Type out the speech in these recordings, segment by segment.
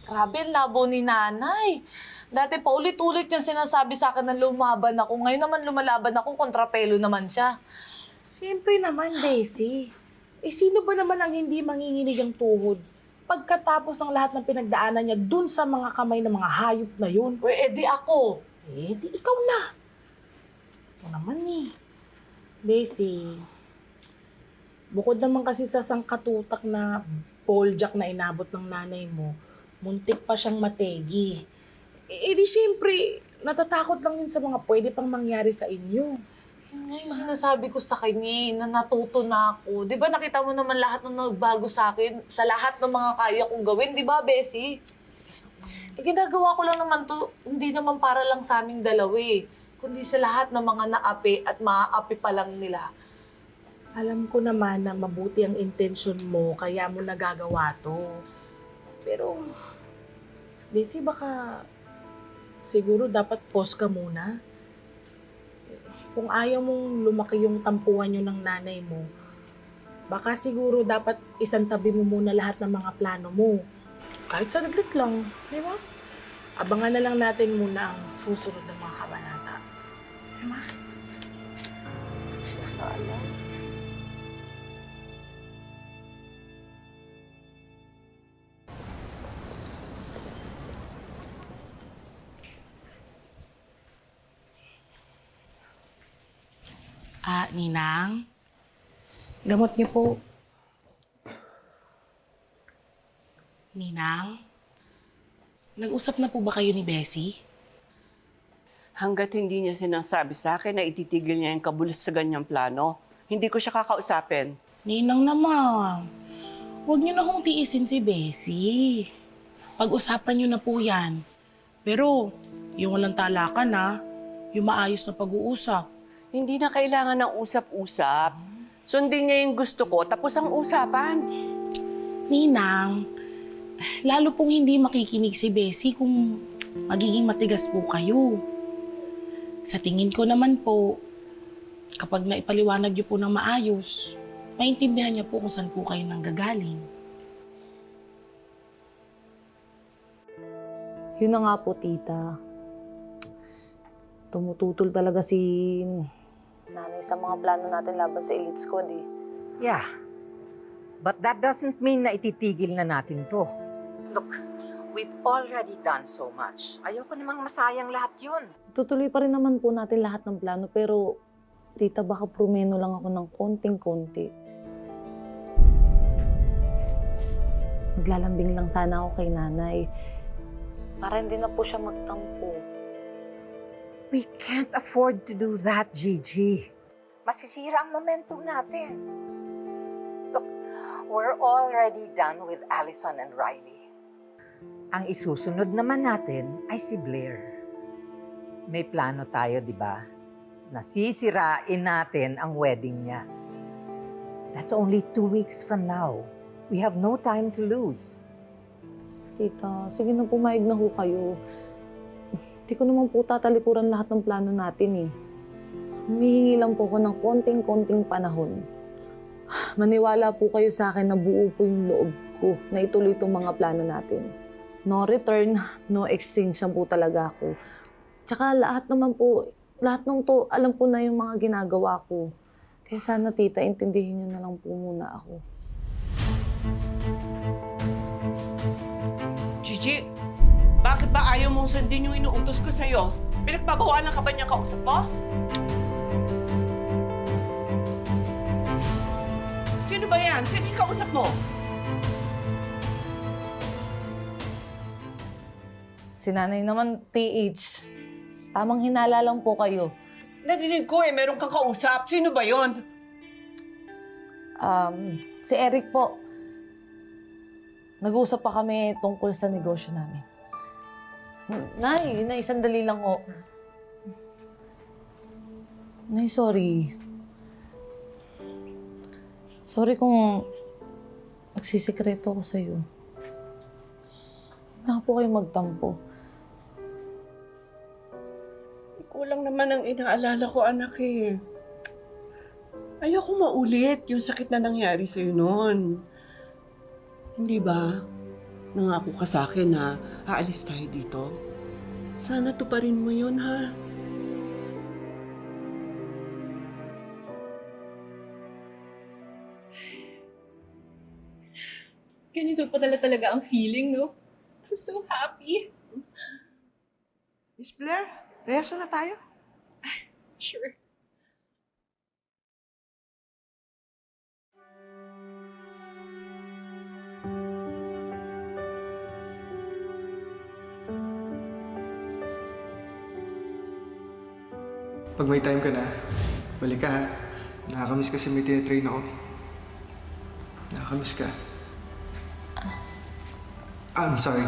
Grabe, ang labo ni nanay. Dati pa ulit-ulit yung sinasabi sa akin na lumaban ako. Ngayon naman lumalaban ako, kontrapelo naman siya. Siyempre naman, Bessie. Sino ba naman ang hindi manginginig ang tuhod? Pagkatapos ng lahat ng pinagdaanan niya dun sa mga kamay ng mga hayop na yun. Edi ako. Di ikaw na. Ito naman Bessie, bukod naman kasi sa sangkatutak na balljack na inabot ng nanay mo, muntik pa siyang mategi. Di siyempre, natatakot lang yun sa mga pwede pang mangyari sa inyo. Yun nga yung sinasabi ko sa kanya na natuto na ako. Di ba nakita mo naman lahat ng nagbago sa akin sa lahat ng mga kaya kong gawin, di ba, Bessie? Ginagawa ko lang naman to, hindi naman para lang sa aming dalawa kundi sa lahat ng mga naapi at maaapi pa lang nila. Alam ko naman na mabuti ang intensyon mo, kaya mo nagagawa to. Pero, Bessie, baka siguro dapat pause ka muna. Kung ayaw mong lumaki yung tampuhan nyo ng nanay mo, baka siguro dapat isantabi mo muna lahat ng mga plano mo. Kahit saglit lang, di ba? Abangan na lang natin muna ang susunod ng mga kabanata. Di ba? Sala. Ninang? Gamot niyo po. Ninang? Nag-usap na po ba kayo ni Bessie? Hanggat hindi niya sinasabi sa akin na ititigil niya yung kabulos sa ganyang plano, hindi ko siya kakausapin. Ninang naman, huwag niyo na hong tiisin si Bessie. Pag-usapan niyo na po yan. Pero, yung walang talakan yung maayos na pag-uusap. Hindi na kailangan ng usap-usap. Sundin niya yung gusto ko, tapos ang usapan. Ninang, lalo pong hindi makikinig si Bessie kung magiging matigas po kayo. Sa tingin ko naman po, kapag naipaliwanag niyo po ng maayos, maintindihan niya po kung saan po kayo nanggagaling. Yun na nga po, tita. Tumututol talaga si nanay sa mga plano natin laban sa elite squad Yeah. But that doesn't mean na ititigil na natin to. Look, we've already done so much. Ayoko namang masayang lahat yun. Tutuloy pa rin naman po natin lahat ng plano pero tita baka prumeno lang ako ng konting-konti. Maglalambing lang sana ako kay nanay para hindi na po siya magtampo. We can't afford to do that, Gigi. Masisira ang momentum natin. Look, we're already done with Allison and Riley. Ang isusunod naman natin ay si Blair. May plano tayo, di ba? Nasisirain natin ang wedding niya. That's only 2 weeks from now. We have no time to lose. Tita, sige na pumayag na ho kayo. Hindi ko naman po tatalikuran lahat ng plano natin Humihingi lang po ko ng konting-konting panahon. Maniwala po kayo sa akin na buo po yung loob ko na ituloy itong mga plano natin. No return, no exchange lang po talaga ako. Tsaka lahat naman po, lahat ng to, alam ko na yung mga ginagawa ko. Kaya sana tita, intindihin niyo na lang po muna ako. Gigi, bakit ba ayaw mong sundin yung inuutos ko sa'yo? Pinagbabawalan ka ba niyang kausap mo? Sino ba yan? Sino yung kausap mo? Si nanay naman, PH. Tamang hinala lang po kayo. Narinig ko meron kang kausap. Sino ba yon? Si Eric po. Nag-uusap pa kami tungkol sa negosyo namin. Nay, sandali lang ho. Nay, sorry. Sorry kung nagsisikreto ako sa'yo. Hindi na po kayo magtampo. Kulang naman ang inaalala ko, anak Ayoko maulit yung sakit na nangyari sa'yo noon. Hindi ba? Nangako ka sa akin na aalis tayo dito. Sana tuparin mo yun, ha? Ganito pa talaga ang feeling, no? I'm so happy. Miss Blair, rehearsal na tayo. Sure. Pag may time ka na, balik ka ha. Nakakamiss kasi may tinatrain ako. Nakakamiss ka. I'm sorry.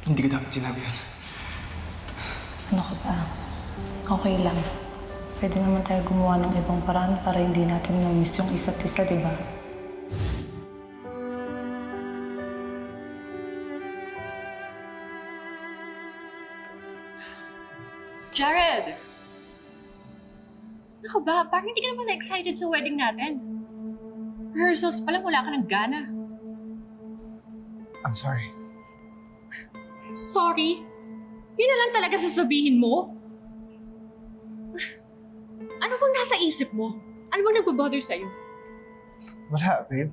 Hindi ko dapat sinabi yun. Ano ka ba? Okay lang. Pwede naman tayo gumawa ng ibang paraan para hindi natin ma-miss yung isa't isa, di ba? Jared! Ano ka ba? Parang hindi ka naman excited sa wedding natin. Rehearsals pa lang, wala ka ng gana. I'm sorry. Sorry? Yun na lang talaga sasabihin mo? Ano bang nasa isip mo? Ano bang nagbabother sa'yo? Wala, babe.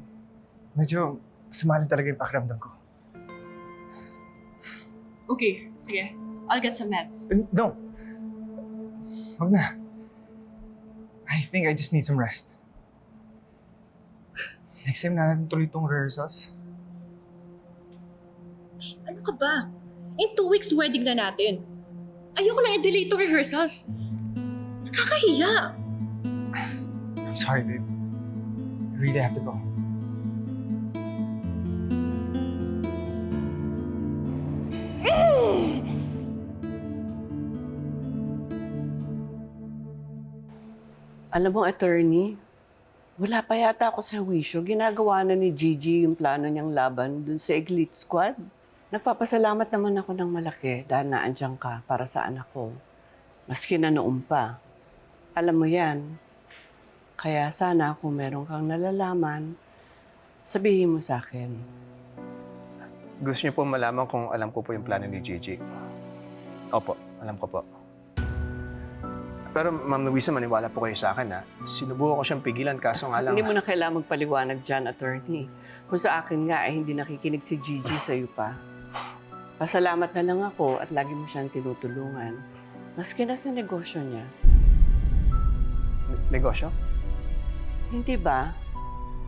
Medyo sumalin talaga yung pakiramdam ko. Okay, sige. I'll get some meds. No. Wag na. I think I just need some rest. Next time na natin tuloy itong rehearsals. Ano ka ba? In 2 weeks, wedding na natin. Ayoko lang i-delay itong rehearsals. Nakakahiya. I'm sorry, babe. I really have to go. Alam mo, attorney, wala pa yata ako sa wisyo. Ginagawa na ni Gigi yung plano niyang laban dun sa Elite Squad. Nagpapasalamat naman ako ng malaki dahil naandyan ka para sa anak ko. Maski na noon pa. Alam mo yan. Kaya sana kung meron kang nalalaman, sabihin mo sa akin. Gusto niyo po malaman kung alam ko po yung plano ni Gigi? Opo, alam ko po. Pero Ma'am Luisa, maniwala po kayo sa akin ha. Sinubukan ko siyang pigilan kaso nga lang... Hindi mo na kailangan magpaliwanag dyan, attorney. Kung sa akin nga ay hindi nakikinig si Gigi sa'yo pa. Pasalamat na lang ako at lagi mo siyang tinutulungan. Maski na sa negosyo niya. Negosyo? Hindi ba?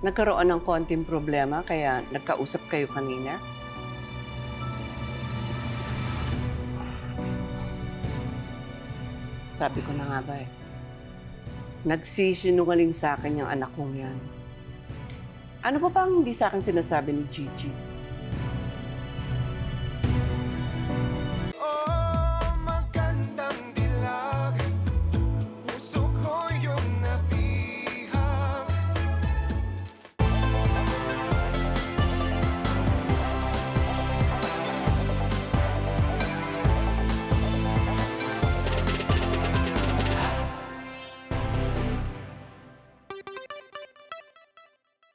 Nagkaroon ng konting problema kaya nagkausap kayo kanina? Sabi ko na nga ba eh. Nagsisinungaling sa akin yung anak kong yan. Ano pa bang hindi sa akin sinasabi ni Gigi?